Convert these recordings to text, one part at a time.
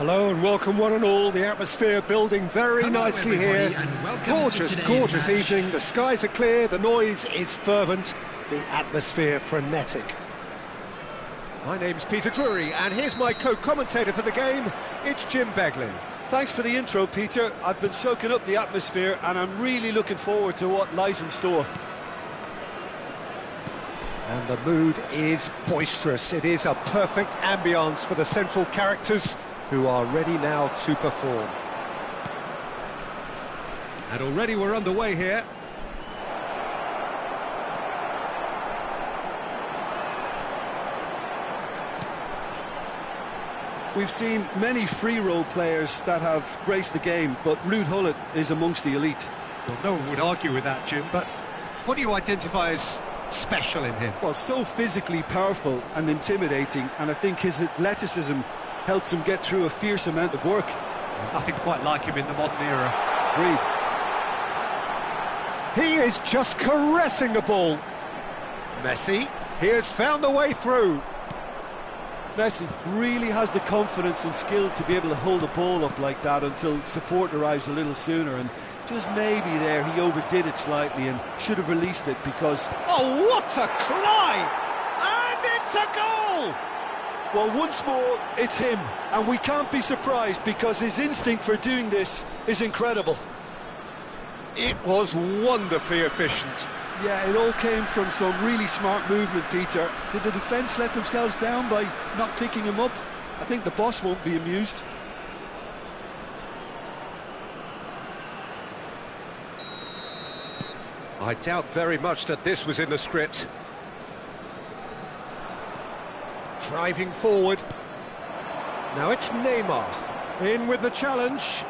Hello and welcome one and all. The atmosphere building very nicely here. Gorgeous, gorgeous evening. The skies are clear, the noise is fervent, the atmosphere frenetic. My name's Peter Drury and here's my co-commentator for the game. It's Jim Beglin. Thanks for the intro, Peter. I've been soaking up the atmosphere and I'm really looking forward to what lies in store. And the mood is boisterous. It is a perfect ambience for the central characters who are ready now to perform. And already we're underway here. We've seen many free role players that have graced the game, but Ruud Gullit is amongst the elite. Well, no one would argue with that, Jim, but what do you identify as special in him? Well, so physically powerful and intimidating, and I think his athleticism helps him get through a fierce amount of work. Nothing quite like him in the modern era. Agreed. He is just caressing the ball. Messi, he has found the way through. Messi really has the confidence and skill to be able to hold the ball up like that until support arrives a little sooner, and just maybe there he overdid it slightly and should have released it because... Oh, what a climb! And it's a goal! Well, once more, it's him, and we can't be surprised because his instinct for doing this is incredible. It was wonderfully efficient. Yeah, it all came from some really smart movement, Peter. Did the defence let themselves down by not picking him up? I think the boss won't be amused. I doubt very much that this was in the script. Driving forward. Now it's Neymar. In with the challenge.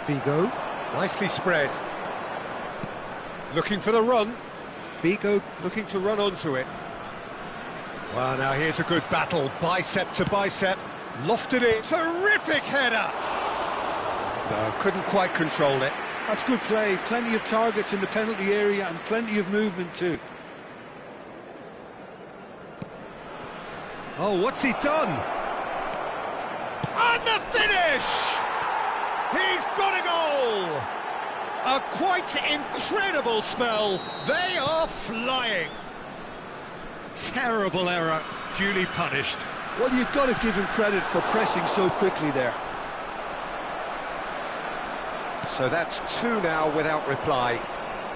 Figo, nicely spread. Looking for the run. Figo looking to run onto it. Well, now here's a good battle. Bicep to bicep. Lofted it. Terrific header! No, couldn't quite control it. That's good play. Plenty of targets in the penalty area and plenty of movement too. Oh, what's he done? And the finish! He's got a goal! A quite incredible spell. They are flying. Terrible error, duly punished. Well, you've got to give him credit for pressing so quickly there. So that's two now without reply.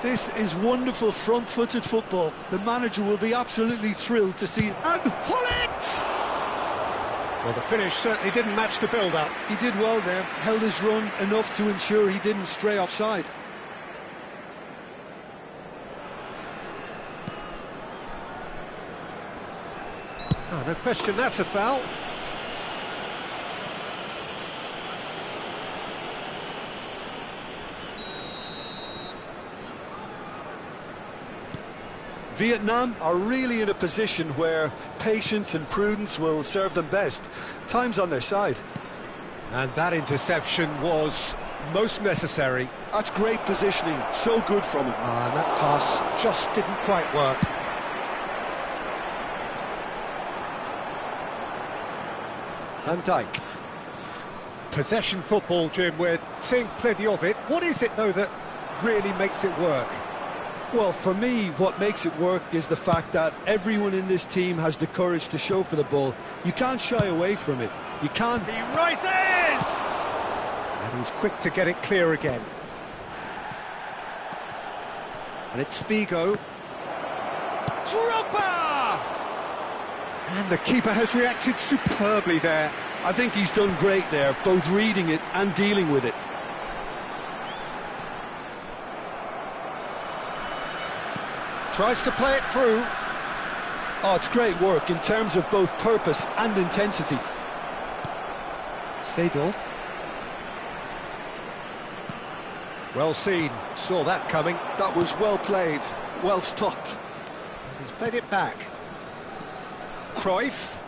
This is wonderful front-footed football. The manager will be absolutely thrilled to see it. And Gullit! Well, the finish certainly didn't match the build-up. He did well there, held his run enough to ensure he didn't stray offside. Oh, no question, that's a foul. Vietnam are really in a position where patience and prudence will serve them best. Time's on their side. And that interception was most necessary. That's great positioning, so good from him. And that pass just didn't quite work. Van Dijk. Possession football, Jim, we're seeing plenty of it. What is it, though, that really makes it work? Well, for me, what makes it work is the fact that everyone in this team has the courage to show for the ball. You can't shy away from it. You can't... He rises! And he's quick to get it clear again. And it's Figo. Drogba! And the keeper has reacted superbly there. I think he's done great there, both reading it and dealing with it. Tries to play it through. Oh, it's great work in terms of both purpose and intensity. Seedorf. Well seen, saw that coming. That was well played, well stopped. He's played it back. Cruyff.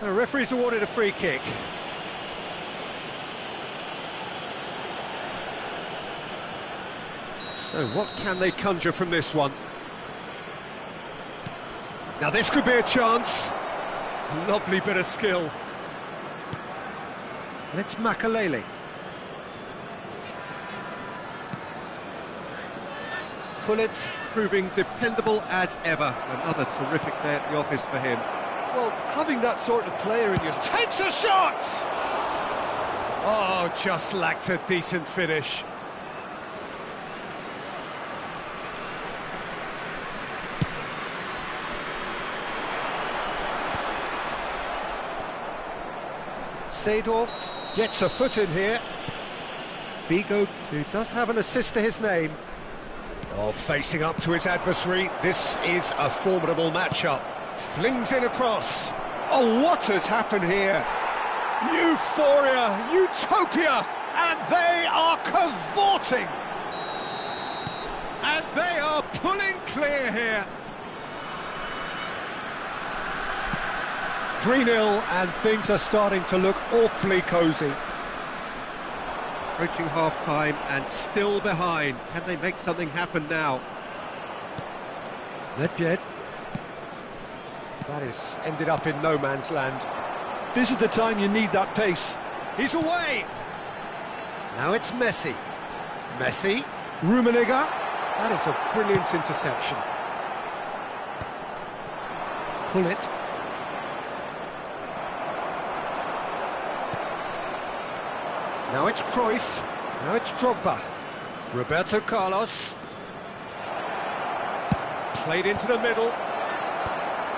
The referee's awarded a free kick. So what can they conjure from this one? Now this could be a chance. Lovely bit of skill. And it's Makalele. Gullit proving dependable as ever. Another terrific day at the office for him. Well, having that sort of player in your... Takes a shot! Oh, just lacked a decent finish. Seedorf gets a foot in here. Vigo, who does have an assist to his name. Oh, facing up to his adversary, this is a formidable matchup. Flings in across. Oh, what has happened here? Euphoria, utopia, and they are cavorting. And they are pulling clear here. 3-0, and things are starting to look awfully cosy. Approaching half-time and still behind. Can they make something happen now? Nedved. That is ended up in no man's land. This is the time you need that pace. He's away! Now it's Messi. Messi. Rummenigge. That is a brilliant interception. Gullit. Now it's Cruyff. Now it's Drogba. Roberto Carlos. Played into the middle.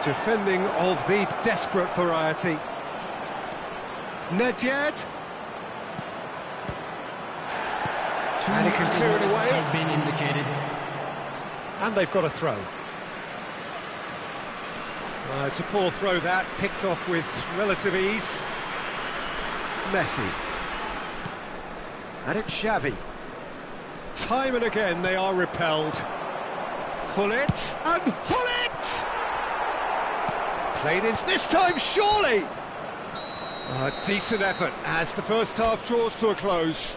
Defending of the desperate variety. Nedved. And he can clear it away. Has been indicated. And they've got a throw. It's a poor throw that, picked off with relative ease. Messi. And it's Xavi. Time and again they are repelled. Gullit and Gullit! Played in this time, surely! A decent effort as the first half draws to a close.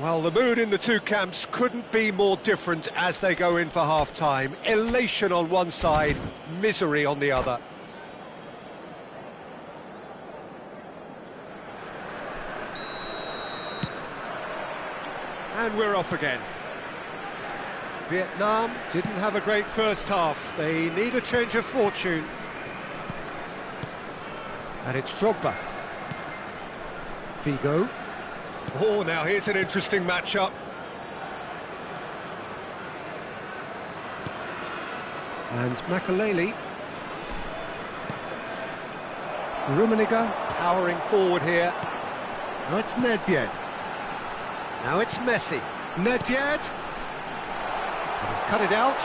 Well, the mood in the two camps couldn't be more different as they go in for half-time. Elation on one side, misery on the other. And we're off again. Vietnam didn't have a great first half. They need a change of fortune. And it's Drogba. Vigo. Oh, now here's an interesting matchup. And Makalele. Rummenigge powering forward here. Now it's Nedved. Now it's Messi. Nedved. He's cut it out.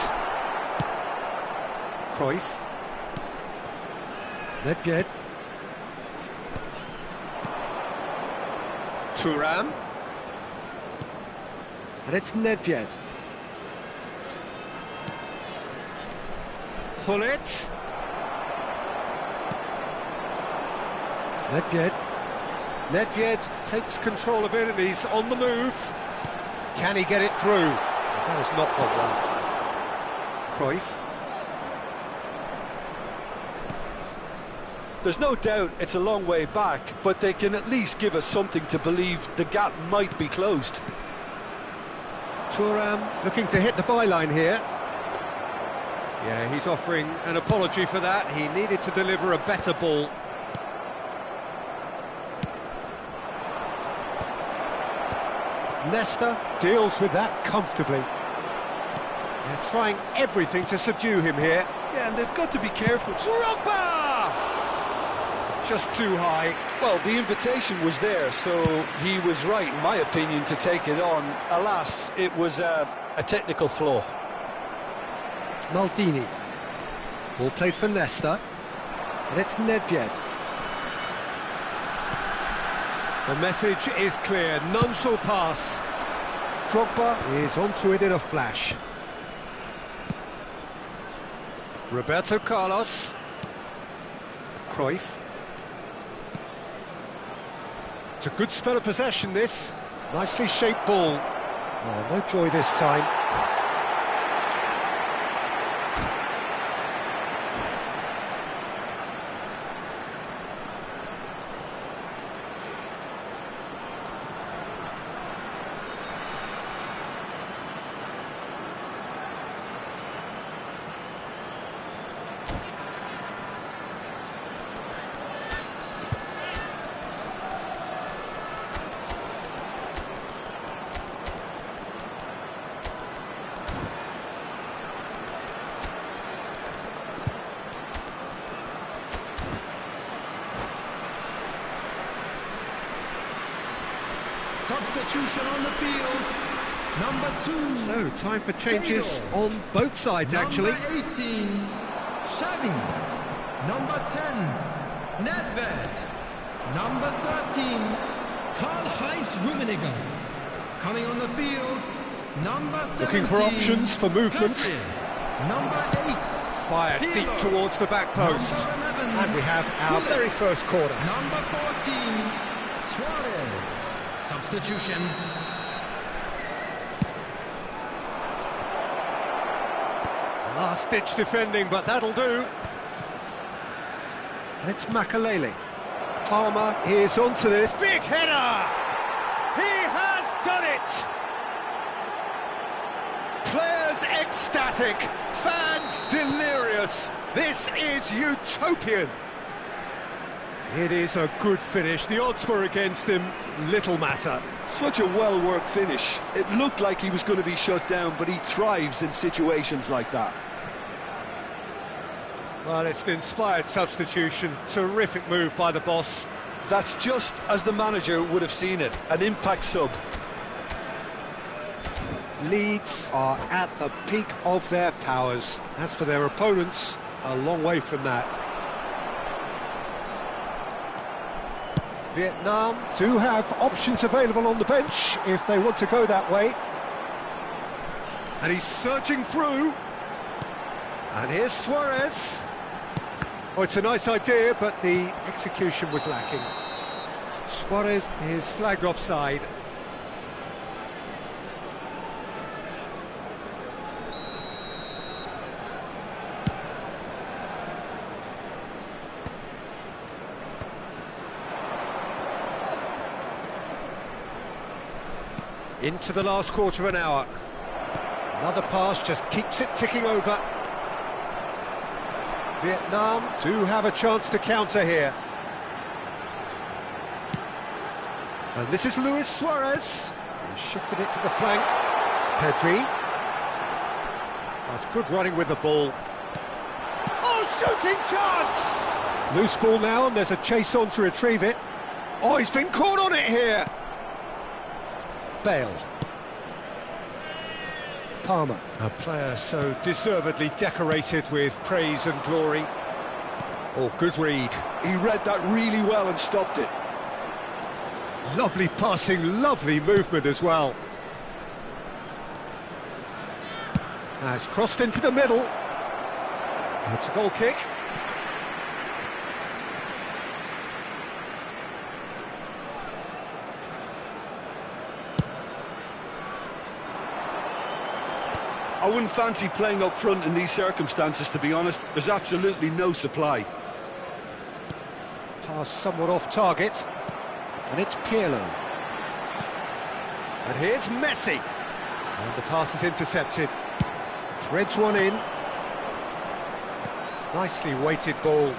Cruyff. Nedved. Thuram. And it's Nedved. Gullit. Nedved. Nedved takes control of it and he's on the move. Can he get it through? That is not what one. Cruyff. There's no doubt it's a long way back, but they can at least give us something to believe the gap might be closed. Thuram looking to hit the byline here. Yeah, he's offering an apology for that. He needed to deliver a better ball. Nesta deals with that comfortably. They're trying everything to subdue him here. Yeah, and they've got to be careful. Drogba! Just too high. Well, the invitation was there, so he was right, in my opinion, to take it on. Alas, it was a technical flaw. Maldini. Ball played for Nesta. And it's Nedved. The message is clear, none shall pass. Drogba is onto it in a flash. Roberto Carlos. Cruyff. It's a good spell of possession, this. Nicely shaped ball. Oh, no joy this time. Substitution on the field. Number 2. So, time for changes on both sides, actually. Number 18, Xavi. Number 10, Nedved. Number 13, Karl-Heinz Rummenigge. Coming on the field, number 17. Looking for options for movement. Petri. Number 8. Fired Pirlo. deep towards the back post. Number 11. And we have our very first corner. Number 14, Suarez. Substitution. Last-ditch defending, but that'll do. And it's Makalele. Palmer is onto this. Big header! He has done it! Players ecstatic, fans delirious. This is utopian. It is a good finish. The odds were against him. Little matter. Such a well-worked finish. It looked like he was going to be shut down, but he thrives in situations like that. Well, it's an inspired substitution. Terrific move by the boss. That's just as the manager would have seen it. An impact sub. Leeds are at the peak of their powers. As for their opponents, a long way from that. Vietnam do have options available on the bench if they want to go that way. And he's surging through. And here's Suarez. Oh, it's a nice idea, but the execution was lacking. Suarez is flagged offside. Into the last quarter of an hour. Another pass just keeps it ticking over. Vietnam do have a chance to counter here. And this is Luis Suarez. He shifted it to the flank. Pedri. That's good running with the ball. Oh, shooting chance! Loose ball now, and there's a chase on to retrieve it. Oh, he's been caught on it here. Bale. Palmer, a player so deservedly decorated with praise and glory. Oh, good read. He read that really well and stopped it. Lovely passing, lovely movement as well. Now it's crossed into the middle. It's a goal kick. I wouldn't fancy playing up front in these circumstances, to be honest. There's absolutely no supply. Pass somewhat off target. And it's Pirlo. And here's Messi. And the pass is intercepted. Threads one in. Nicely weighted ball.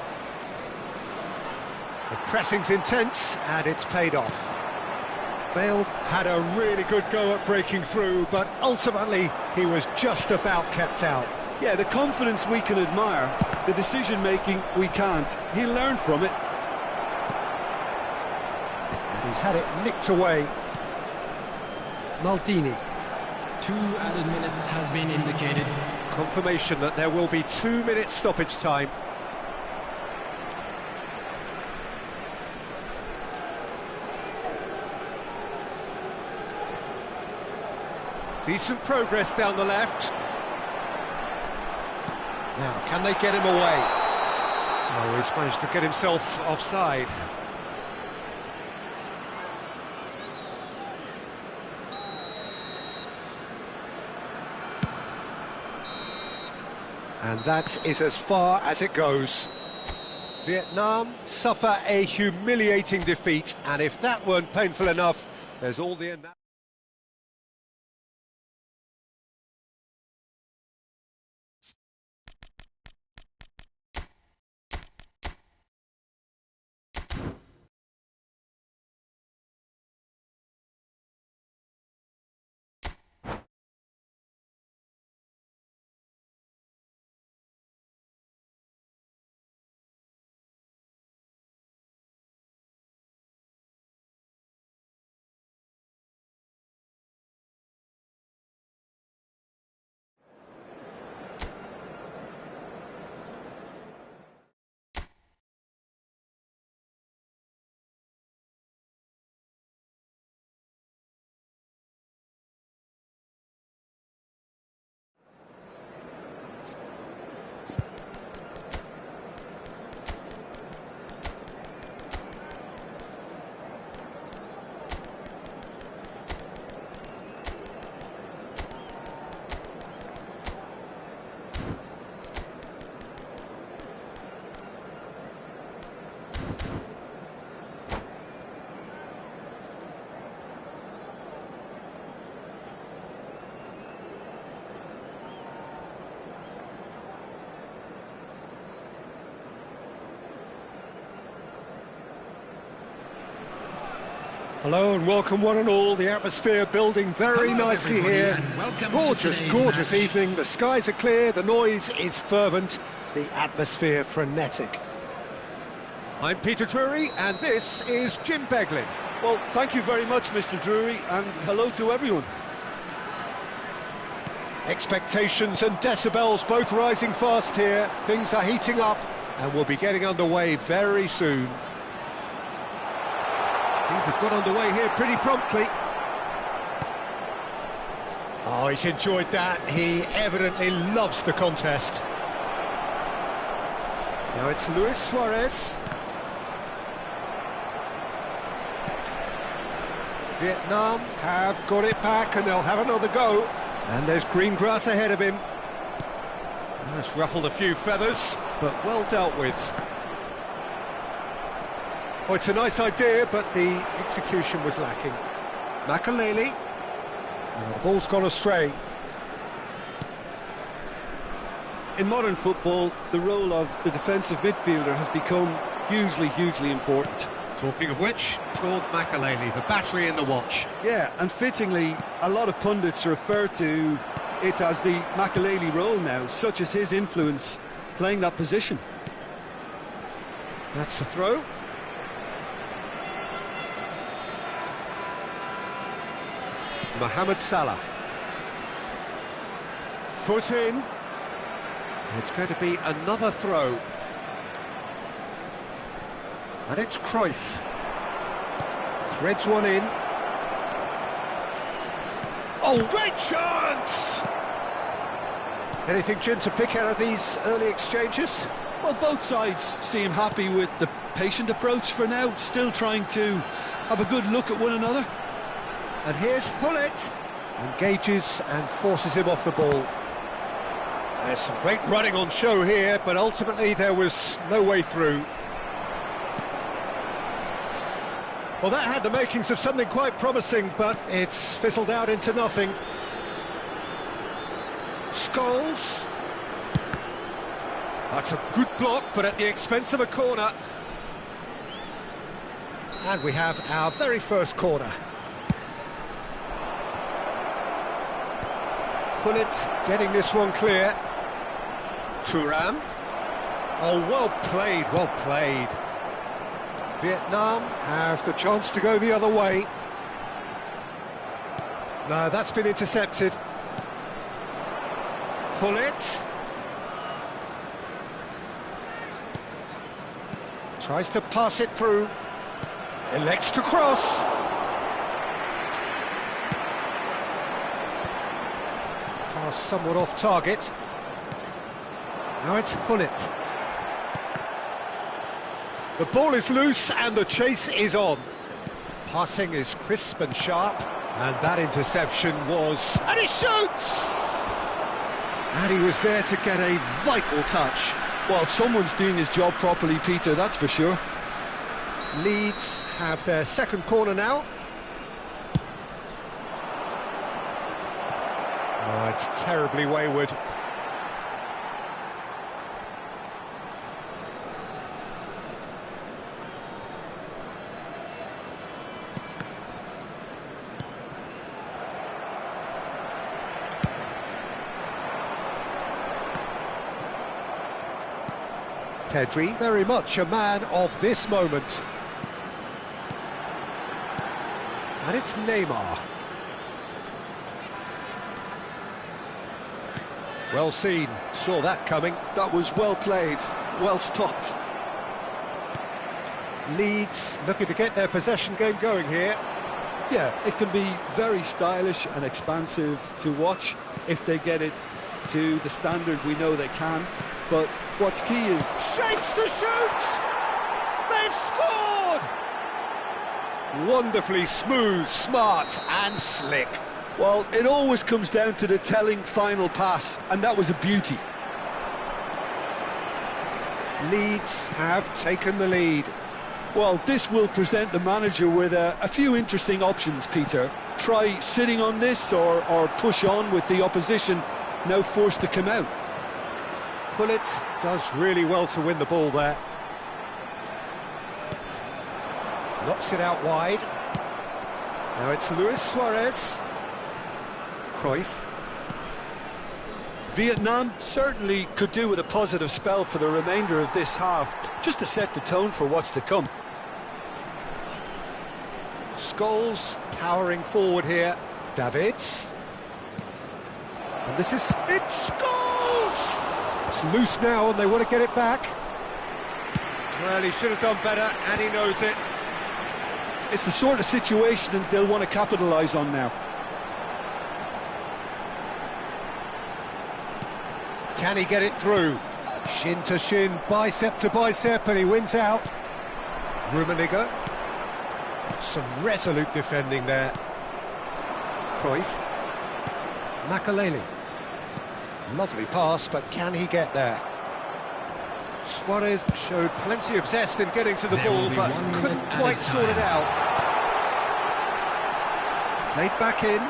The pressing's intense, and it's paid off. Bale had a really good go at breaking through, but ultimately he was just about kept out. Yeah, the confidence we can admire, the decision-making we can't. He'll learn from it. And he's had it nicked away. Maldini. 2 added minutes has been indicated. Confirmation that there will be 2 minutes stoppage time. Decent progress down the left. Now, can they get him away? Oh, he's managed to get himself offside. And that is as far as it goes. Vietnam suffer a humiliating defeat, and if that weren't painful enough, there's all the... Hello and welcome one and all. The atmosphere building very nicely here. Gorgeous, gorgeous evening. The skies are clear, the noise is fervent, the atmosphere frenetic. I'm Peter Drury and this is Jim Beglin. Well, thank you very much, Mr. Drury, and hello to everyone. Expectations and decibels both rising fast here. Things are heating up and we'll be getting underway very soon. Things have got underway here pretty promptly. Oh, he's enjoyed that. He evidently loves the contest. Now it's Luis Suarez. Vietnam have got it back and they'll have another go. And there's green grass ahead of him. That's ruffled a few feathers, but well dealt with. Oh, it's a nice idea, but the execution was lacking. Makaleli. The ball's gone astray. In modern football, the role of the defensive midfielder has become hugely important. Talking of which, Claude Makaleli, the battery in the watch. Yeah, and fittingly, a lot of pundits refer to it as the Makaleli role now, such as his influence playing that position. That's the throw. Mohamed Salah. Foot in. It's going to be another throw. And it's Cruyff. Threads one in. Oh, great chance! Anything, Jim, to pick out of these early exchanges? Well, both sides seem happy with the patient approach for now, still trying to have a good look at one another. And here's Hullet. Engages and forces him off the ball. There's some great running on show here, but ultimately there was no way through. Well, that had the makings of something quite promising, but it's fizzled out into nothing. Scholes. That's a good block, but at the expense of a corner. And we have our very first corner. Hullet getting this one clear. Thuram. Oh, well played, well played. Vietnam have the chance to go the other way. No, that's been intercepted. Hullet. Tries to pass it through. Elects to cross. Pass somewhat off target. Now it's Hullet. The ball is loose and the chase is on. Passing is crisp and sharp, and that interception was... And he shoots! And he was there to get a vital touch. Well, someone's doing his job properly, Peter, that's for sure. Leeds have their second corner now. Oh, it's terribly wayward. Pedri, very much a man of this moment. And it's Neymar. Well seen, saw that coming. That was well played, well stopped. Leeds looking to get their possession game going here. Yeah, it can be very stylish and expansive to watch if they get it to the standard we know they can. But what's key is... Shapes to shoot! They've scored! Wonderfully smooth, smart and slick. Well, it always comes down to the telling final pass, and that was a beauty. Leeds have taken the lead. Well, this will present the manager with a few interesting options, Peter. Try sitting on this or push on with the opposition now forced to come out. Hullet does really well to win the ball there. Knocks it out wide. Now it's Luis Suarez. Cruyff. Vietnam certainly could do with a positive spell for the remainder of this half, just to set the tone for what's to come. Scholes powering forward here. Davids. And this is... It's Scholes! It's loose now and they want to get it back. Well, he should have done better and he knows it. It's the sort of situation that they'll want to capitalise on now. Can he get it through? Shin to shin, bicep to bicep, and he wins out. Rummenigge. Some resolute defending there. Cruyff. Makaleli. Lovely pass, but can he get there? Suarez showed plenty of zest in getting to the ball, but couldn't quite sort it out. Played back in.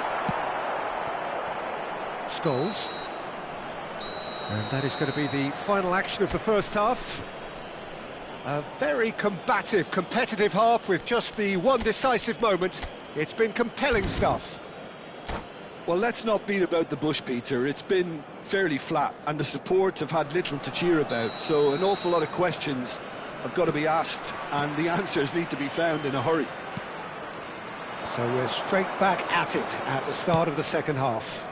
Scholes. And that is going to be the final action of the first half. A very combative, competitive half with just the one decisive moment. It's been compelling stuff. Well, let's not beat about the bush, Peter. It's been fairly flat, and the support have had little to cheer about, so an awful lot of questions have got to be asked, and the answers need to be found in a hurry. So we're straight back at it at the start of the second half.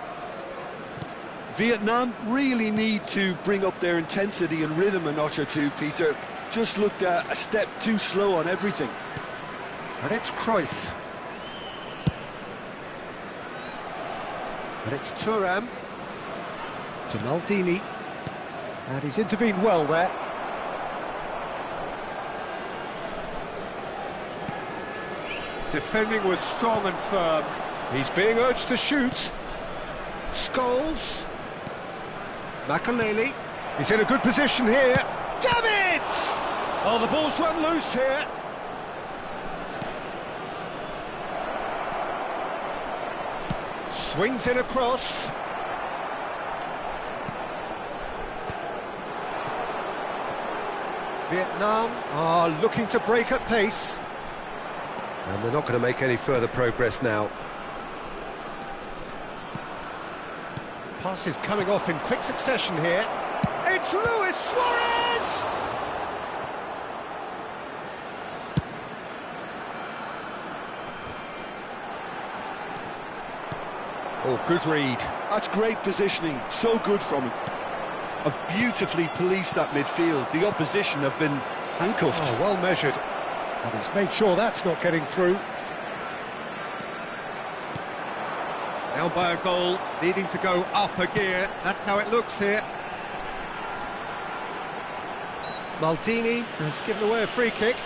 Vietnam really need to bring up their intensity and rhythm a notch or two, Peter. Just looked a step too slow on everything. And it's Cruyff. And it's Thuram. To Maldini. And he's intervened well there. Defending was strong and firm. He's being urged to shoot. Scholes. Makaleli. He's in a good position here. Davids! Oh, the ball's run loose here. Swings in across. Vietnam are looking to break at pace. And they're not going to make any further progress now. Passes coming off in quick succession here. It's Luis Suarez! Oh, good read. That's great positioning, so good from him. Have beautifully policed that midfield. The opposition have been handcuffed. Oh, well measured. And he's made sure that's not getting through. Down by a goal, needing to go up a gear. That's how it looks here. Maldini has given away a free kick.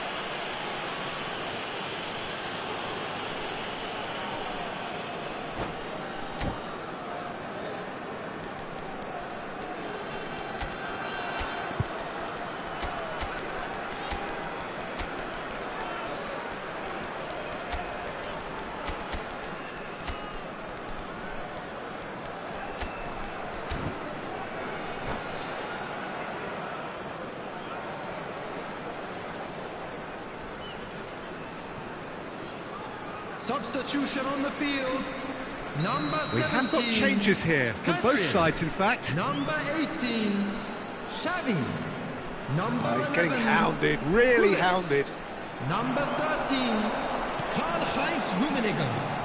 Substitution on the field. Number 17. We have got changes here from both sides, in fact. Number 18, Xavi. Number He's getting 11, hounded, really Gullit. hounded. Number 13, Karl-Heinz Rummenigge.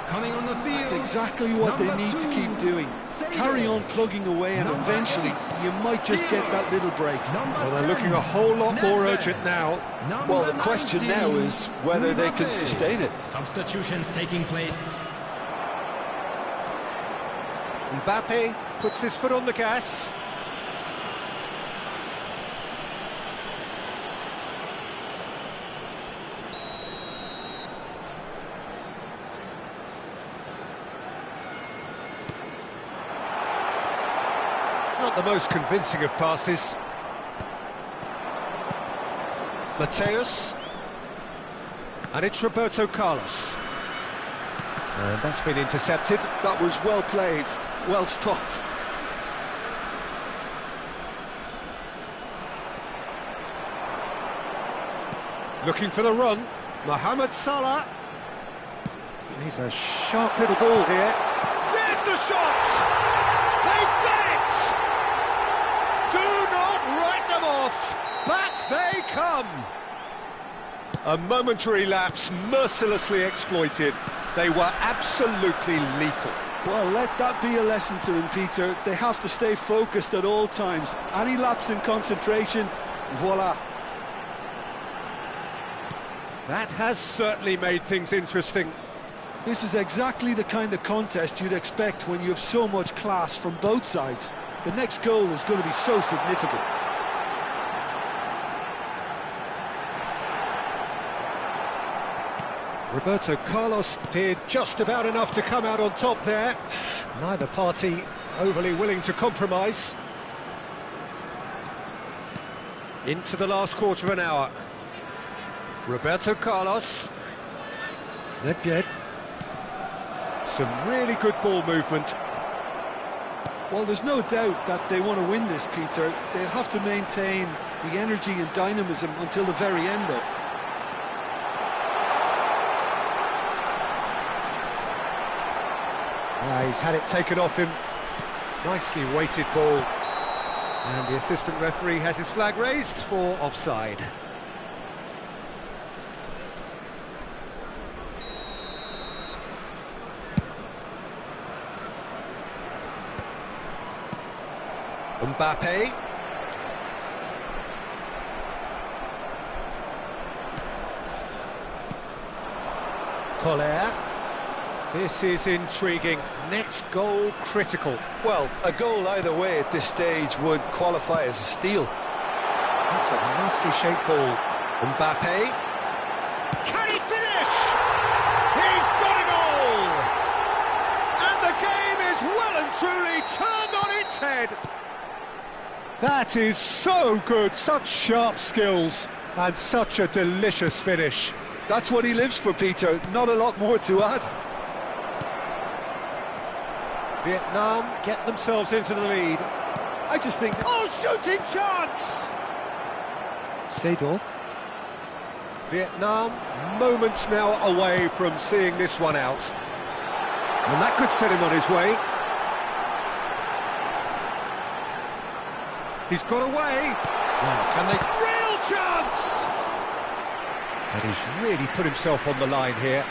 Coming on the field. That's exactly what they need to keep doing. Carry on plugging away, and eventually you might just get that little break. Well, they're looking a whole lot more urgent now. Well, the question now is whether they can sustain it. Substitutions taking place. Mbappe puts his foot on the gas. Not the most convincing of passes. Mateus. And it's Roberto Carlos. And that's been intercepted. That was well played, well stopped. Looking for the run. Mohamed Salah. He's a sharp little ball here. There's the shot! They've done it! Do not write them off! Back they come! A momentary lapse mercilessly exploited. They were absolutely lethal. Well, let that be a lesson to them, Peter. They have to stay focused at all times. Any lapse in concentration, voila. That has certainly made things interesting. This is exactly the kind of contest you'd expect when you have so much class from both sides. The next goal is going to be so significant. Roberto Carlos did just about enough to come out on top there. Neither party overly willing to compromise. Into the last quarter of an hour. Roberto Carlos. Nedved. Some really good ball movement. Well, there's no doubt that they want to win this, Peter. They'll have to maintain the energy and dynamism until the very end, though. He's had it taken off him. Nicely weighted ball. And the assistant referee has his flag raised for offside. Mbappe. Collier. This is intriguing. Next goal critical. Well, a goal either way at this stage would qualify as a steal. That's a nicely shaped ball. Mbappe. Can he finish? He's got it all! And the game is well and truly turned on its head. That is so good. Such sharp skills and such a delicious finish. That's what he lives for, Peter. Not a lot more to add. Vietnam get themselves into the lead. I just think... Oh, shooting chance! Seedorf. Vietnam moments now away from seeing this one out. And that could set him on his way. He's got away. Now, can they... Real chance! And he's really put himself on the line here.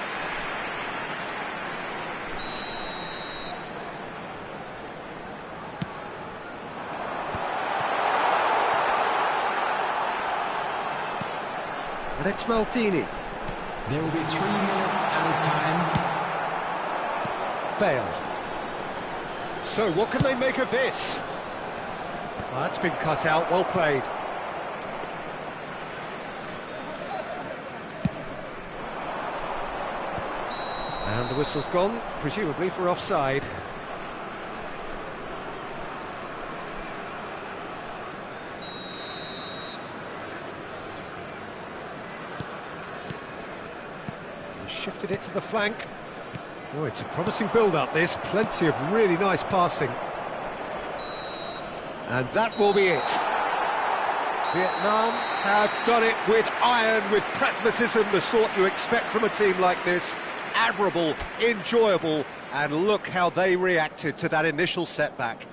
And it's Maldini. There will be 3 minutes added time. Bale. So what can they make of this? Well, that's been cut out, well played. And the whistle's gone, presumably for offside. Shifted it to the flank. Oh, it's a promising build-up, this. Plenty of really nice passing. And that will be it. Vietnam have done it with iron, with pragmatism, the sort you expect from a team like this. Admirable, enjoyable, and look how they reacted to that initial setback.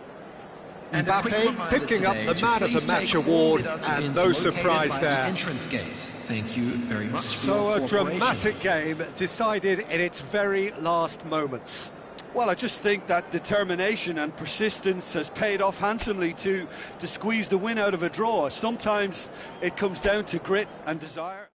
And Mbappe picking up the Man of the Match award, and no surprise there. Entrance gate. Thank you very much. So a dramatic game decided in its very last moments. Well, I just think that determination and persistence has paid off handsomely to squeeze the win out of a draw. Sometimes it comes down to grit and desire.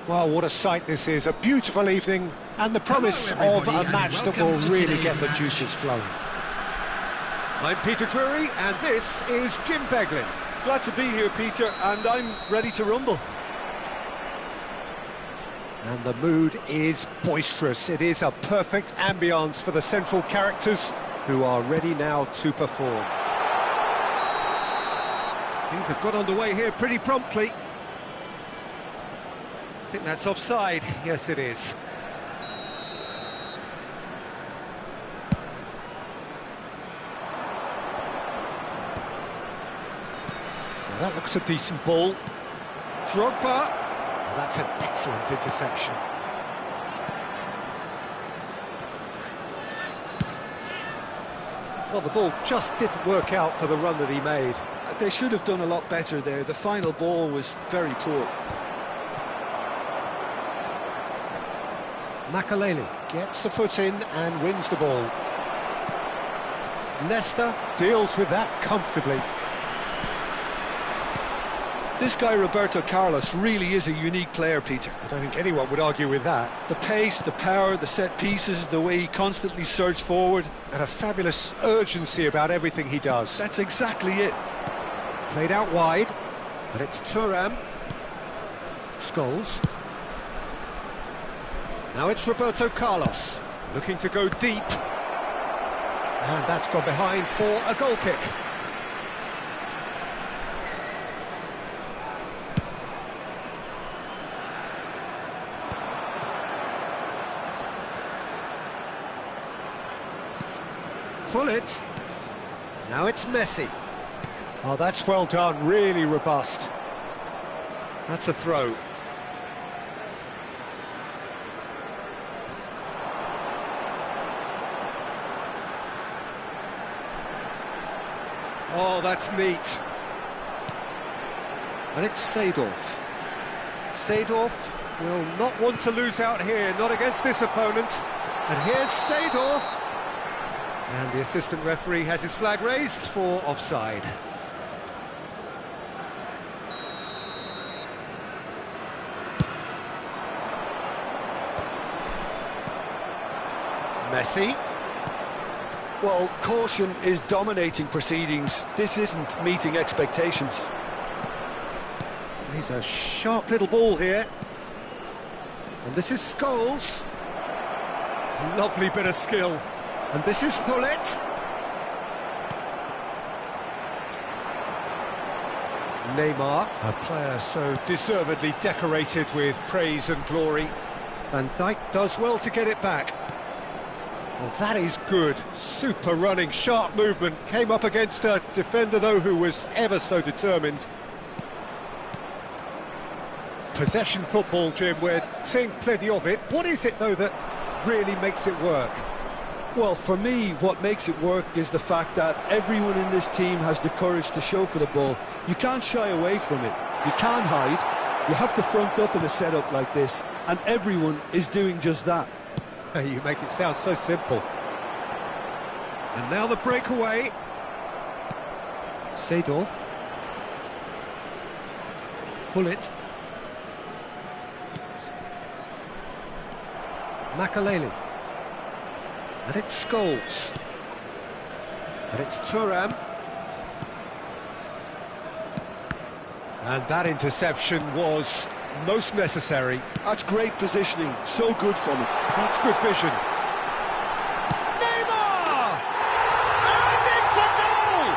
Well, what a sight this is, a beautiful evening, and the promise of a match that will really get the juices flowing. I'm Peter Drury, and this is Jim Beglin. Glad to be here, Peter, and I'm ready to rumble. And the mood is boisterous. It is a perfect ambience for the central characters, who are ready now to perform. Things have got underway here pretty promptly. I think that's offside. Yes, it is. Now that looks a decent ball. Drogba. Well, that's an excellent interception. Well, the ball just didn't work out for the run that he made. They should have done a lot better there. The final ball was very poor. Makaleli gets a foot in and wins the ball. Nesta deals with that comfortably. This guy, Roberto Carlos, really is a unique player, Peter. I don't think anyone would argue with that. The pace, the power, the set pieces, the way he constantly surged forward. And a fabulous urgency about everything he does. That's exactly it. Played out wide, but it's Thuram. Scholes. Now it's Roberto Carlos, looking to go deep. And that's gone behind for a goal kick. Pull it. Now it's Messi. Oh, that's well done, really robust. That's a throw. Oh, that's neat. And it's Seedorf. Seedorf will not want to lose out here, not against this opponent. And here's Seedorf. And the assistant referee has his flag raised for offside. Messi. Well, caution is dominating proceedings. This isn't meeting expectations. He's a sharp little ball here. And this is Scholes. Lovely bit of skill. And this is Hullet. Neymar, a player so deservedly decorated with praise and glory. Van Dijk does well to get it back. Well, that is good. Super running, sharp movement. Came up against a defender, though, who was ever so determined. Possession football, Jim, we're seeing plenty of it. What is it, though, that really makes it work? Well, for me, what makes it work is the fact that everyone in this team has the courage to show for the ball. You can't shy away from it. You can't hide. You have to front up in a setup like this, and everyone is doing just that. You make it sound so simple. And now the breakaway. Seedorf. Pull it. Makaleli. And it's Scholes. And it's Thuram. And that interception was most necessary. That's great positioning, so good from him. That's good vision. Neymar! And it's a goal!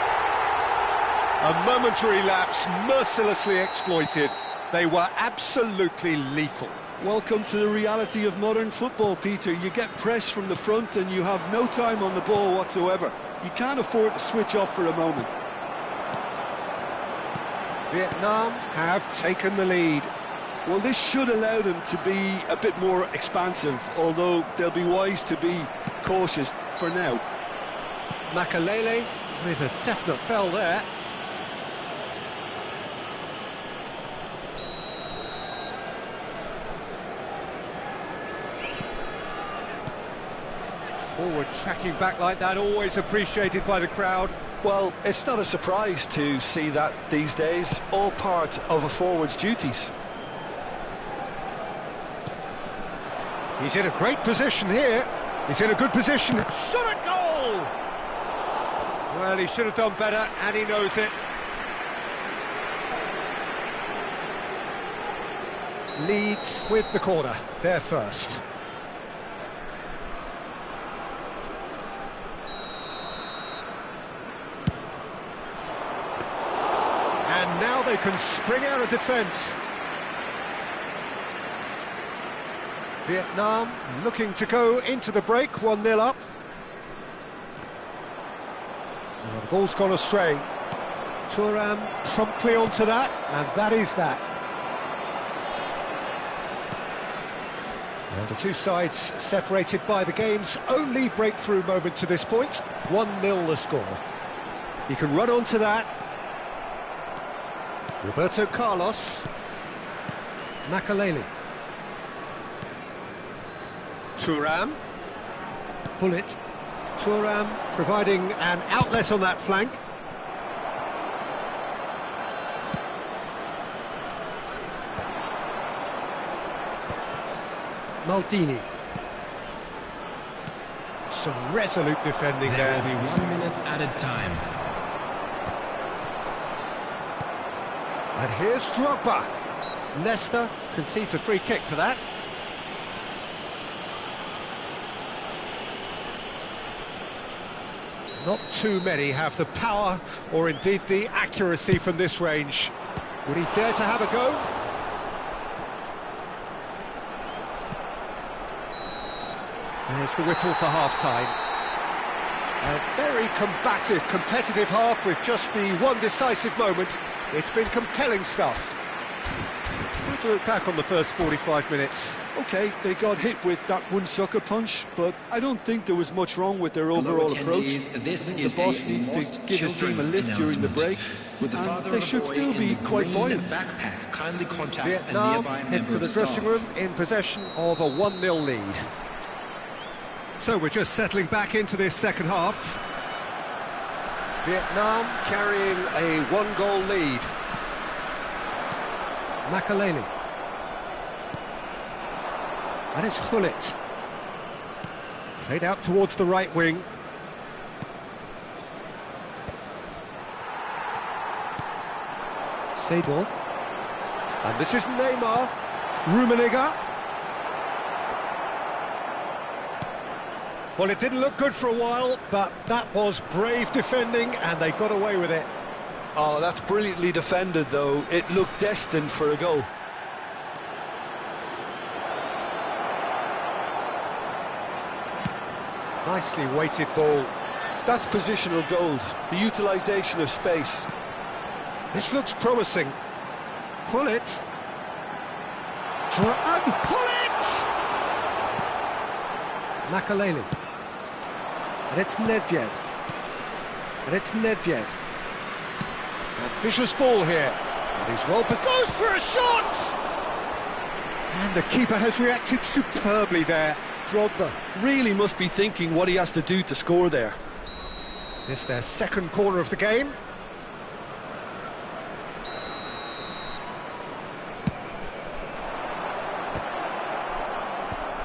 A momentary lapse, mercilessly exploited. They were absolutely lethal. Welcome to the reality of modern football, Peter. You get pressed from the front and you have no time on the ball whatsoever. You can't afford to switch off for a moment. Vietnam have taken the lead. Well, this should allow them to be a bit more expansive, although they'll be wise to be cautious for now. Makaleli with a definite foul there. Forward tracking back like that, always appreciated by the crowd. Well, it's not a surprise to see that these days, all part of a forward's duties. He's in a great position here. He's in a good position. Shot at goal! Well, he should have done better, and he knows it. Leeds with the corner, there first. And now they can spring out of defence. Vietnam looking to go into the break, 1-0 up. Well, the ball's gone astray. Thuram promptly onto that, and that is that. And the two sides separated by the game's only breakthrough moment to this point. 1-0 the score. He can run onto that. Roberto Carlos. Makaleli. Thuram. Hullet. Thuram providing an outlet on that flank. Maldini. Some resolute defending there. There will be 1 minute added time. And here's Drogba. Leicester concedes a free kick for that. Not too many have the power or indeed the accuracy from this range. Would he dare to have a go? There's the whistle for half-time. A very combative, competitive half with just the one decisive moment. It's been compelling stuff. We'll look back on the first 45 minutes. OK, they got hit with that one sucker punch, but I don't think there was much wrong with their overall approach. I think the boss needs to give his team a lift during the break, and they should still be quite buoyant. Vietnam head for the dressing room in possession of a 1-0 lead. So we're just settling back into this second half. Vietnam carrying a 1-goal lead. Makaleli. And it's Hullet. Played out towards the right wing. Seedorf. And this is Neymar. Rummenigge. Well, it didn't look good for a while, but that was brave defending, and they got away with it. Oh, that's brilliantly defended, though. It looked destined for a goal. Nicely weighted ball. That's positional gold, the utilisation of space. This looks promising. Hullet. Hullet! Makaleli. And it's Nedved. And it's Nedved. Ambitious ball here. And he's well positioned. Goes for a shot! And the keeper has reacted superbly there. Drogba really must be thinking what he has to do to score there. This is their second corner of the game.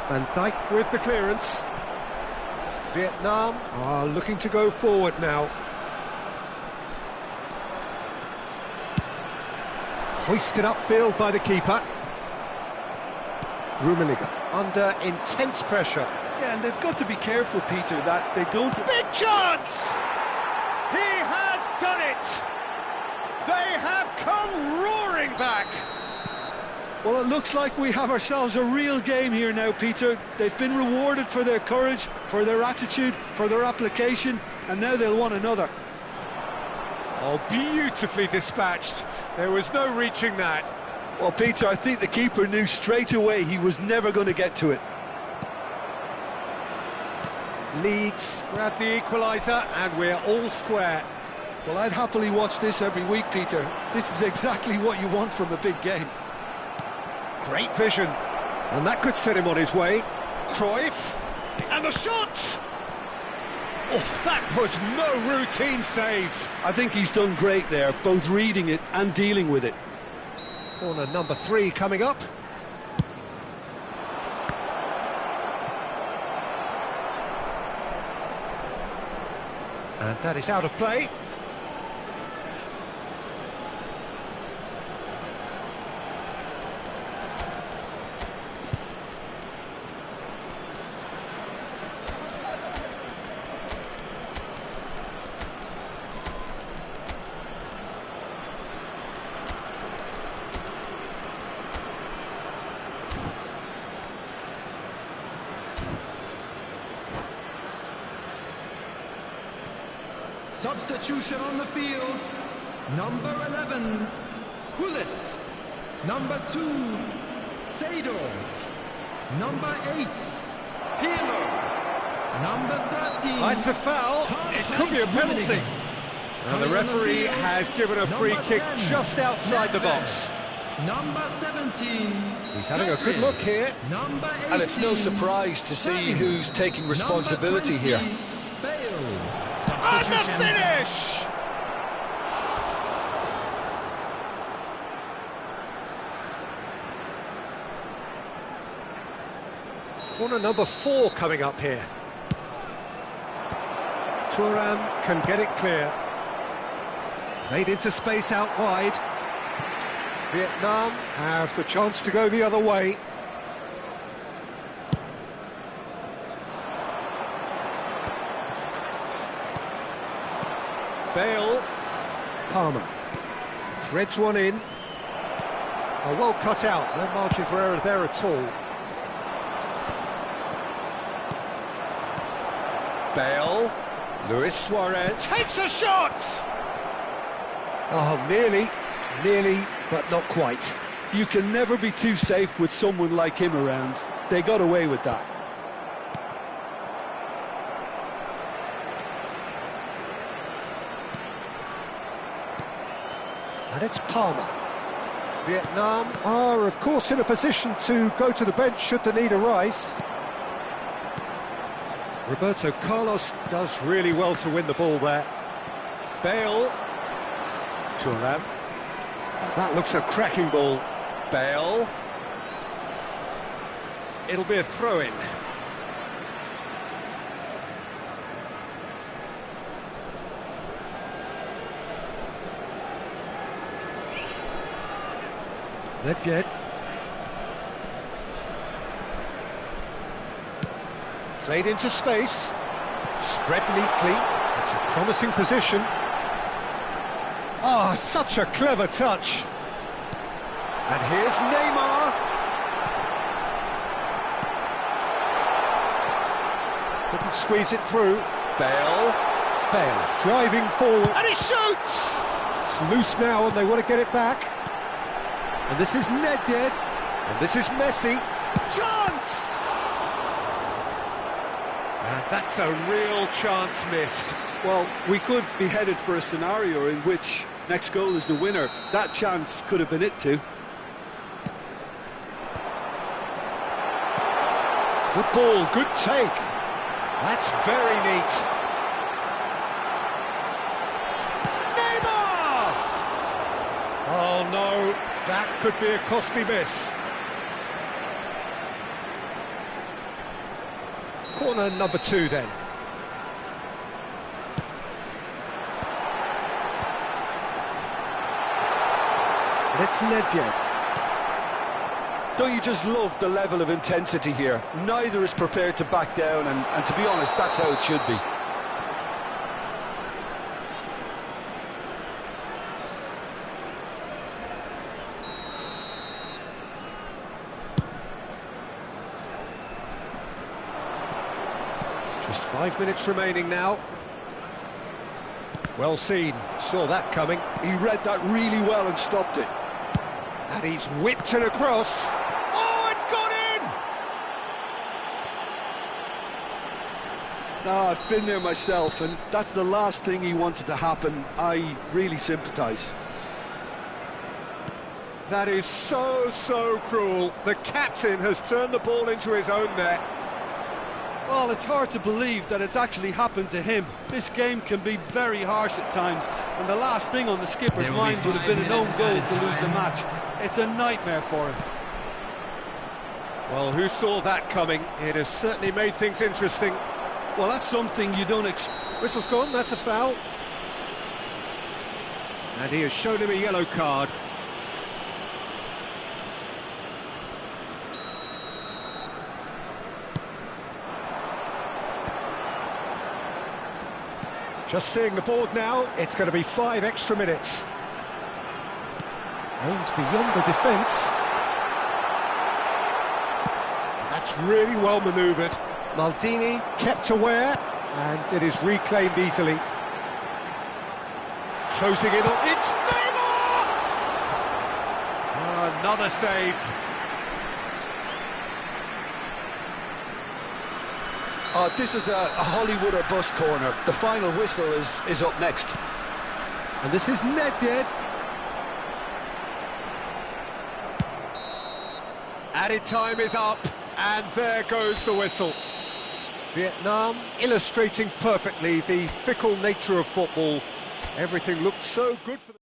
Van Dijk with the clearance. Vietnam are looking to go forward now. Hoisted upfield by the keeper. Rummenigge under intense pressure. Yeah, and they've got to be careful, Peter, that they don't... Big chance! He has done it! They have come roaring back! Well, it looks like we have ourselves a real game here now, Peter. They've been rewarded for their courage, for their attitude, for their application, and now they'll want another. Oh, beautifully dispatched. There was no reaching that. Well, Peter, I think the keeper knew straight away he was never going to get to it. Leeds grab the equaliser, and we're all square. Well, I'd happily watch this every week, Peter. This is exactly what you want from a big game. Great vision, and that could set him on his way. Cruyff, and the shot! Oh, that was no routine save. I think he's done great there, both reading it and dealing with it. Corner number 3 coming up. And that is out of play. Substitution on the field. Number 11, Hullet. Number 2, Seedorf. Number 8, Peeler. Number 13. It's a foul. It could be a penalty. And the referee has given a free kick just outside the box. Number 17. He's having a good look here. Number 18. And it's no surprise to see who's taking responsibility here. And the finish! Corner number 4 coming up here. Thuram can get it clear. Played into space out wide. Vietnam have the chance to go the other way. Bale, Palmer, threads one in. Oh, well cut out, no margin for error there at all. Bale, Luis Suarez takes a shot! Oh, nearly, but not quite. You can never be too safe with someone like him around. They got away with that. And it's Palmer. Vietnam are, of course, in a position to go to the bench should the need arise. Roberto Carlos does really well to win the ball there. Bale. Thuram. That looks a cracking ball. Bale. It'll be a throw-in. Nedved. Played into space. Spread neatly. It's a promising position. Oh, such a clever touch. And here's Neymar. Couldn't squeeze it through. Bale. Driving forward. And he shoots! It's loose now and they want to get it back. And this is Nedved, and this is Messi. Chance! And that's a real chance missed. Well, we could be headed for a scenario in which next goal is the winner. That chance could have been it too. Good ball, good take. That's very neat. Neymar! Oh no. That could be a costly miss. Corner number 2 then. And it's Nedved. Don't you just love the level of intensity here? Neither is prepared to back down, and to be honest, that's how it should be. Just 5 minutes remaining now. Well seen, saw that coming. He read that really well and stopped it. And he's whipped it across. Oh, it's gone in! No, I've been there myself, and that's the last thing he wanted to happen. I really sympathise. That is so cruel. The captain has turned the ball into his own net. Well, it's hard to believe that it's actually happened to him. This game can be very harsh at times, and the last thing on the skipper's mind would have been an own goal to lose the match. It's a nightmare for him. Well, who saw that coming? It has certainly made things interesting. Well, that's something you don't expect. Whistle's gone, that's a foul. And he has shown him a yellow card. Just seeing the board now, it's going to be 5 extra minutes. Aims beyond the defence. That's really well manoeuvred. Maldini kept aware, and it is reclaimed easily. Closing in on... It's Neymar! Oh, another save. This is a Hollywood or bust corner. The final whistle is up next. And this is Nedved. Added time is up, and there goes the whistle. Vietnam illustrating perfectly the fickle nature of football. Everything looked so good for them.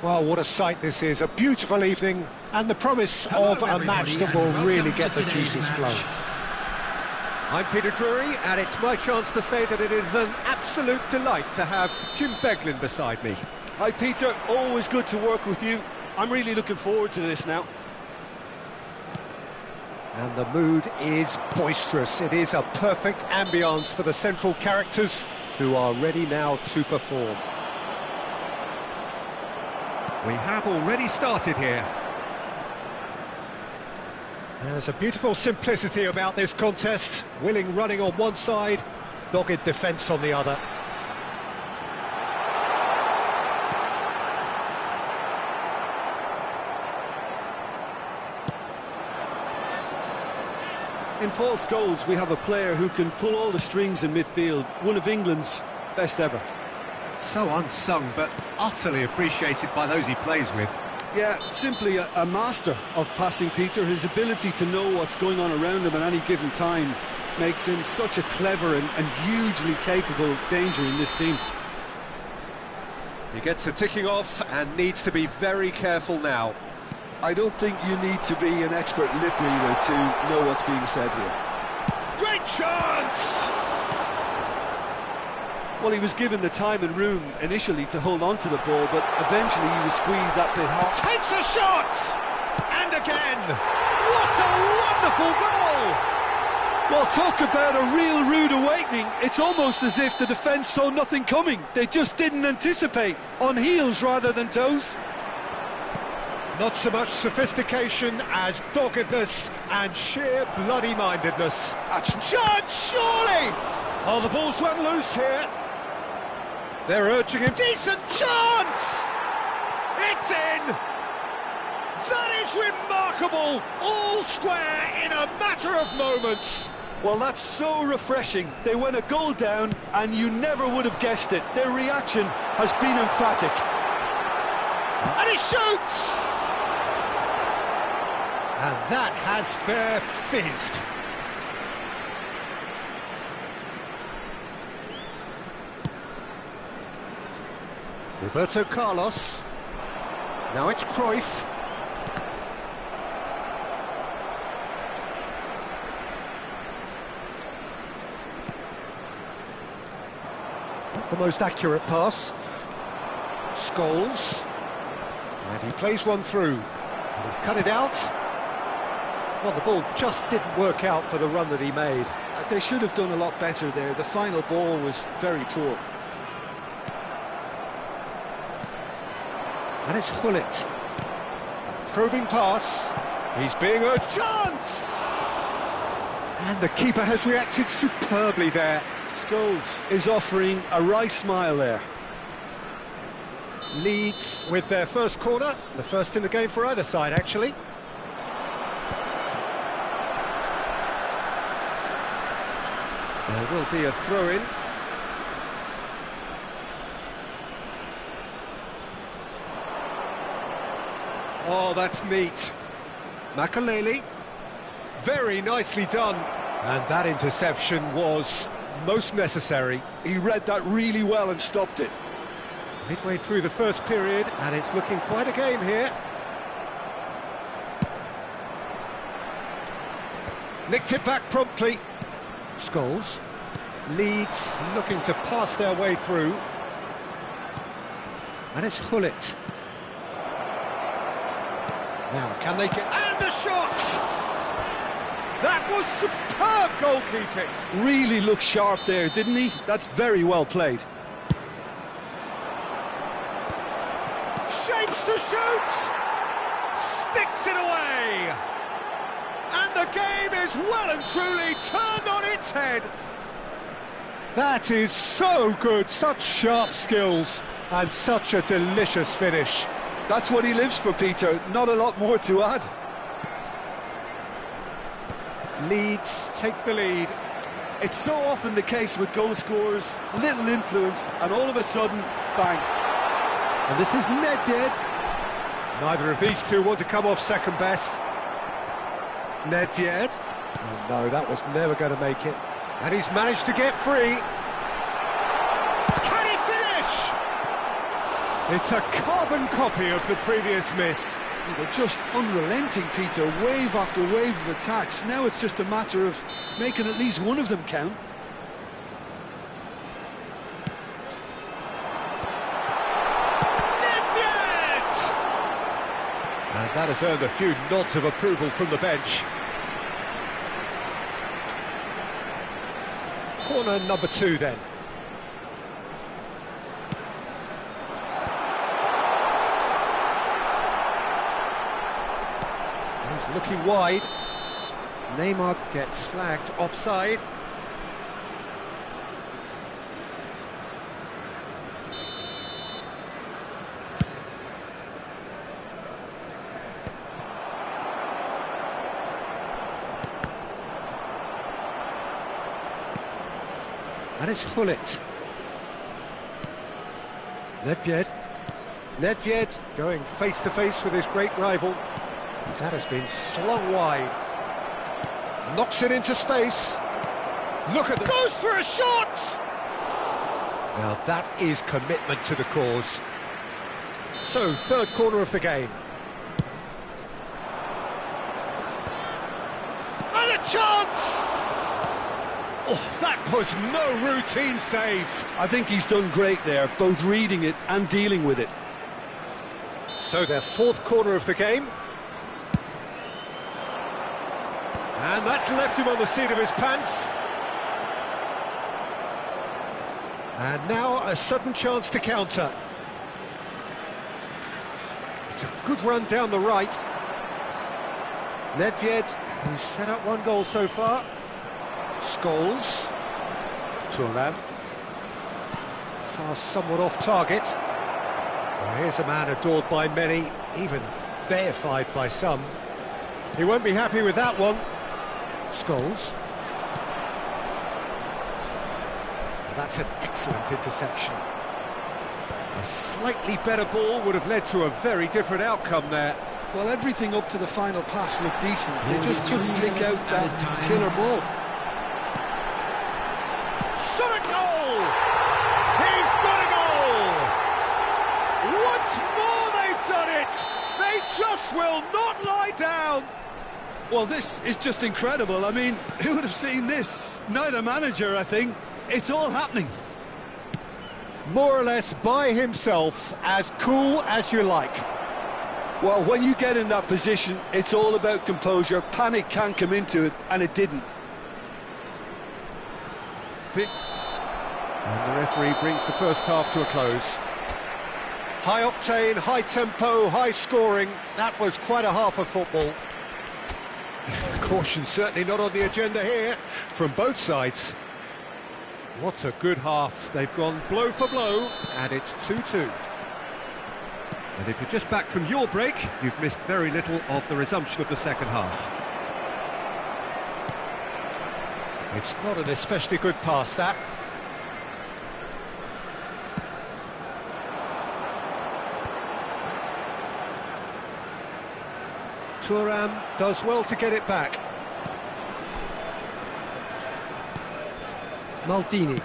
Well, what a sight this is, a beautiful evening, and the promise of a match that will really get the juices flowing. I'm Peter Drury, and it's my chance to say that it is an absolute delight to have Jim Beglin beside me. Hi Peter, always good to work with you. I'm really looking forward to this now. And the mood is boisterous. It is a perfect ambience for the central characters who are ready now to perform. We have already started here. There's a beautiful simplicity about this contest. Willing running on one side, dogged defence on the other. In Paul Scholes, we have a player who can pull all the strings in midfield, one of England's best ever. So unsung, but utterly appreciated by those he plays with. Yeah, simply a master of passing, Peter. His ability to know what's going on around him at any given time makes him such a clever and hugely capable danger in this team. He gets a ticking off and needs to be very careful now. I don't think you need to be an expert lip reader to know what's being said here. Great chance! Well, he was given the time and room initially to hold on to the ball, but eventually he was squeezed that bit hard. Takes a shot! And again! What a wonderful goal! Well, talk about a real rude awakening. It's almost as if the defence saw nothing coming. They just didn't anticipate, on heels rather than toes. Not so much sophistication as doggedness and sheer bloody-mindedness. That's chance, surely! Oh, the ball's run loose here. They're urging him. Decent chance! It's in! That is remarkable! All square in a matter of moments. Well, that's so refreshing. They went a goal down, and you never would have guessed it. Their reaction has been emphatic. And he shoots! And that has fair fizzed. Roberto Carlos. Now it's Cruyff. Not the most accurate pass. Scholes. And he plays one through. And he's cut it out. Well, the ball just didn't work out for the run that he made. They should have done a lot better there. The final ball was very poor. And it's Hullet. A probing pass. He's being urged. Chance! And the keeper has reacted superbly there. Scholes is offering a wry smile there. Leeds with their first corner. The first in the game for either side, actually. There will be a throw-in. Oh, that's neat. Makaleli. Very nicely done. And that interception was most necessary. He read that really well and stopped it. Midway through the first period, and it's looking quite a game here. Nicked it back promptly. Scholes. Leeds looking to pass their way through. And it's Hullet. Now, can they get... And a shot! That was superb goalkeeping. Really looked sharp there, didn't he? That's very well played. Shapes to shoot! Sticks it away! And the game is well and truly turned on its head. That is so good, such sharp skills, and such a delicious finish. That's what he lives for, Peter. Not a lot more to add. Leeds take the lead. It's so often the case with goal scorers, little influence, and all of a sudden, bang. And this is Nedved. Neither of these two want to come off second best. Nedved. Oh no, that was never going to make it. And he's managed to get free. Can he finish? It's a carbon copy of the previous miss. Yeah, they're just unrelenting, Peter. Wave after wave of attacks. Now it's just a matter of making at least one of them count. And that has earned a few nods of approval from the bench. Corner number 2 then. He's looking wide. Neymar gets flagged offside. And it's Hullet. Nedved. Nedved going face-to-face with his great rival. That has been slung wide. Knocks it into space. Look at the... Goes for a shot! Now that is commitment to the cause. So, third corner of the game. And a chance! Oh, that was no routine save. I think he's done great there, both reading it and dealing with it. So their fourth corner of the game. And that's left him on the seat of his pants. And now a sudden chance to counter. It's a good run down the right. Nedved, who's set up one goal so far. Scholes. Thuram. Pass somewhat off target. Well, here's a man adored by many, even deified by some. He won't be happy with that one. Scholes. That's an excellent interception. A slightly better ball would have led to a very different outcome there. Well, everything up to the final pass looked decent. They just couldn't pick out that killer ball. Shot a goal! He's got a goal! Once more they've done it! They just will not lie down! Well, this is just incredible. I mean, who would have seen this? Neither manager, I think. It's all happening. More or less by himself, as cool as you like. Well, when you get in that position, it's all about composure. Panic can't come into it, and it didn't. And the referee brings the first half to a close. High octane, high tempo, high scoring. That was quite a half of football. Caution certainly not on the agenda here from both sides. What a good half. They've gone blow for blow, and it's 2-2. And if you're just back from your break, you've missed very little of the resumption of the second half. It's not an especially good pass, that. Thuram does well to get it back. Maldini.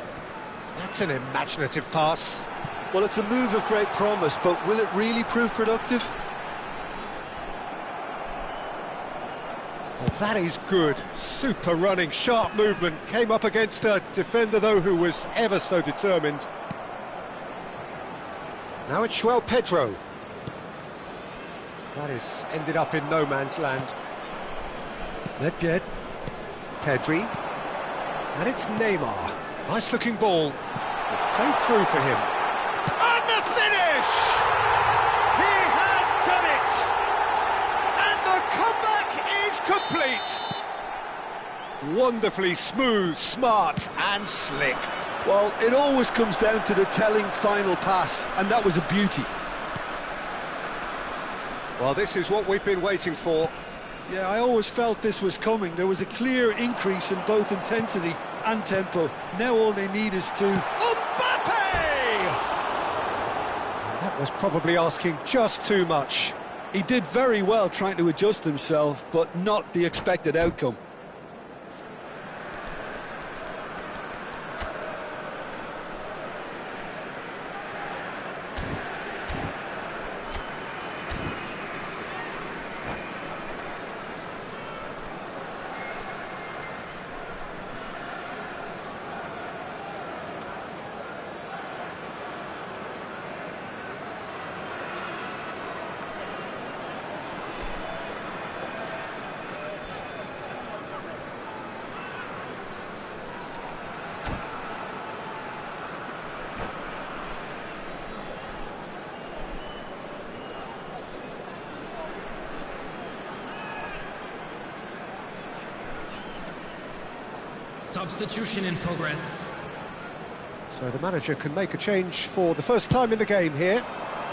That's an imaginative pass. Well, it's a move of great promise, but will it really prove productive? Well, that is good. Super running, sharp movement. Came up against a defender, though, who was ever so determined. Now it's João Pedro. That is ended up in no man's land. Nedved. Pedri. And it's Neymar. Nice looking ball. It's played through for him. And the finish! He has done it! And the comeback is complete! Wonderfully smooth, smart and slick. Well, it always comes down to the telling final pass, and that was a beauty. Well, this is what we've been waiting for. Yeah, I always felt this was coming. There was a clear increase in both intensity and tempo. Now all they need is to... Mbappe! That was probably asking just too much. He did very well trying to adjust himself, but not the expected outcome. Substitution in progress. So the manager can make a change for the first time in the game here.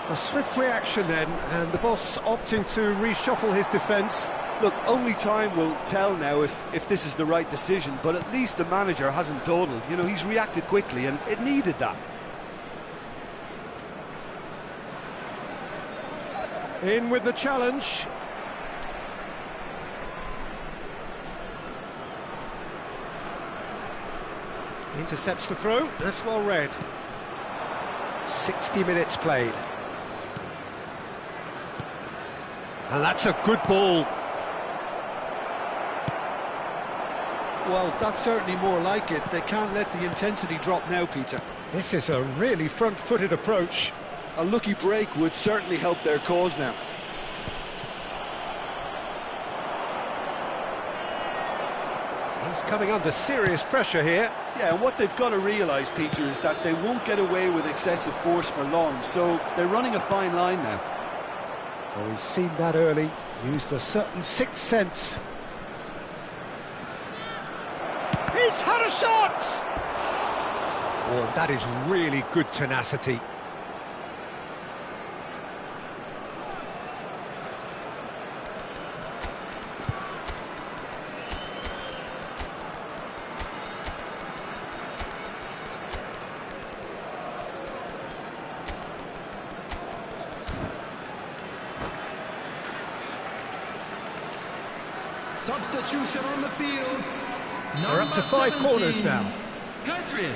A swift reaction then, and the boss opting to reshuffle his defence. Look, only time will tell now if this is the right decision, but at least the manager hasn't dawdled. You know, he's reacted quickly, and it needed that. In with the challenge. Intercepts the throw, that's well read. 60 minutes played. And that's a good ball. Well, that's certainly more like it. They can't let the intensity drop now, Peter. This is a really front-footed approach. A lucky break would certainly help their cause now. He's coming under serious pressure here. Yeah, and what they've got to realise, Peter, is that they won't get away with excessive force for long, so they're running a fine line now. Oh, he's seen that early, used a certain sixth sense. He's had a shot! Oh, that is really good tenacity. Substitution on the field. They're up to 5 corners now. Country.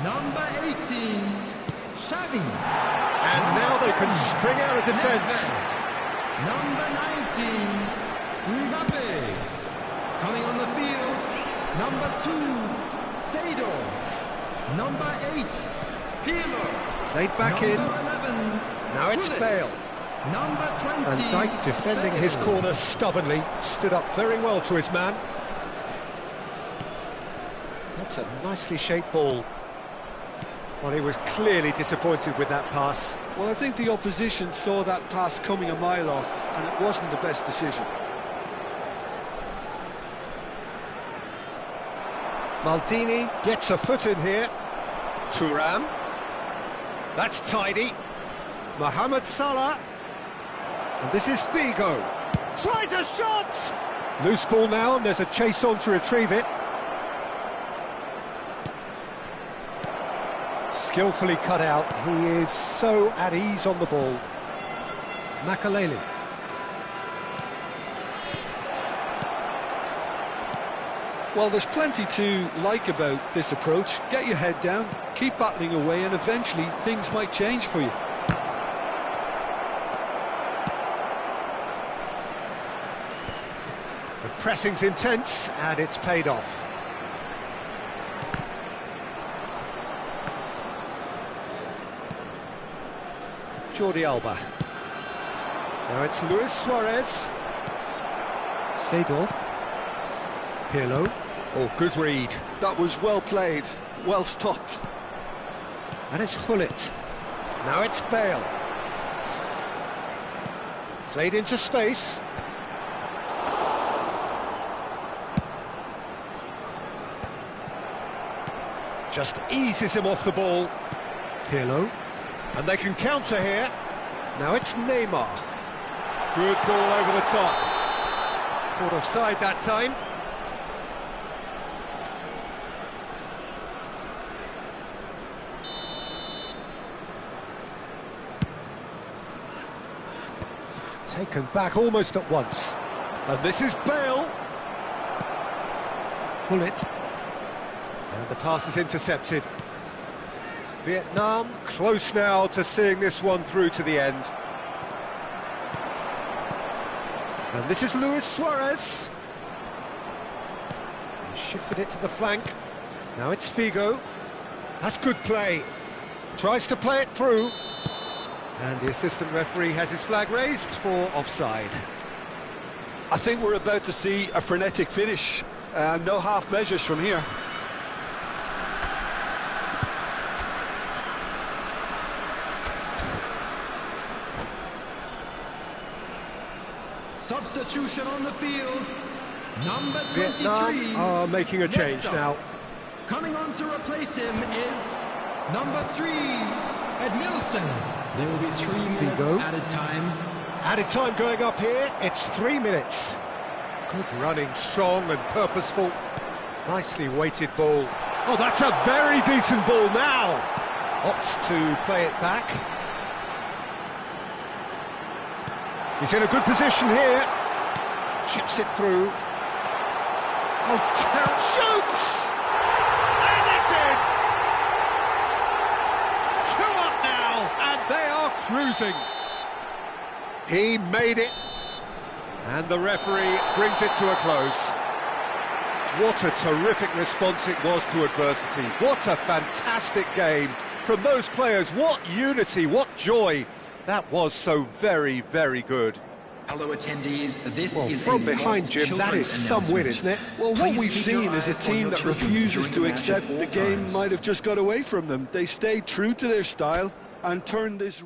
Number 18, Xavi. And now they can spring out of defence. Number 19, Mbappe. Coming on the field, number 2, Seedorf. Number 8, Pirlo. Played back number in. 11, Now it's Gullit. Bale. Number 20, And Dijk defending Bale. his corner stubbornly, stood up very well to his man. That's a nicely shaped ball. Well, he was clearly disappointed with that pass. Well, I think the opposition saw that pass coming a mile off, and it wasn't the best decision. Maldini gets a foot in here. Thuram. That's tidy. Mohamed Salah. And this is Figo. Tries a shot! Loose ball now, and there's a chase on to retrieve it. Skillfully cut out. He is so at ease on the ball. Makaleli. Well, there's plenty to like about this approach. Get your head down, keep battling away, and eventually things might change for you. The pressing's intense, and it's paid off. Jordi Alba. Now it's Luis Suarez. Seedorf. Pirlo. Oh, good read. That was well played, well stopped. And it's Gullit. Now it's Bale. Played into space. Just eases him off the ball. Pirlo. And they can counter here. Now it's Neymar. Good ball over the top. Caught offside that time. Taken back almost at once. And this is Bale. Gullit. And the pass is intercepted. Vietnam close now to seeing this one through to the end. And this is Luis Suarez. He shifted it to the flank. Now it's Figo. That's good play. Tries to play it through. And the assistant referee has his flag raised for offside. I think we're about to see a frenetic finish. No half measures from here. Substitution on the field. Number 23. Vietnam are making a change Nesta. now. Coming on to replace him is number 3, Edmilson. There will be 3 minutes Figo. added time. Added time going up here, it's 3 minutes. Good running, strong and purposeful. Nicely weighted ball. Oh, that's a very decent ball now. Opts to play it back. He's in a good position here. Chips it through. Oh, shoots! And it's in! 2 up now, and they are cruising. He made it. And the referee brings it to a close. What a terrific response it was to adversity. What a fantastic game from those players. What unity, what joy. That was so very, very good. Hello attendees, this Well, is from a behind, Jim, that is some win, isn't it? Well, what Please we've keep your seen is a eyes on team your that children refuses during to the match at accept all the game times. might have just got away from them. They stayed true to their style and turned this...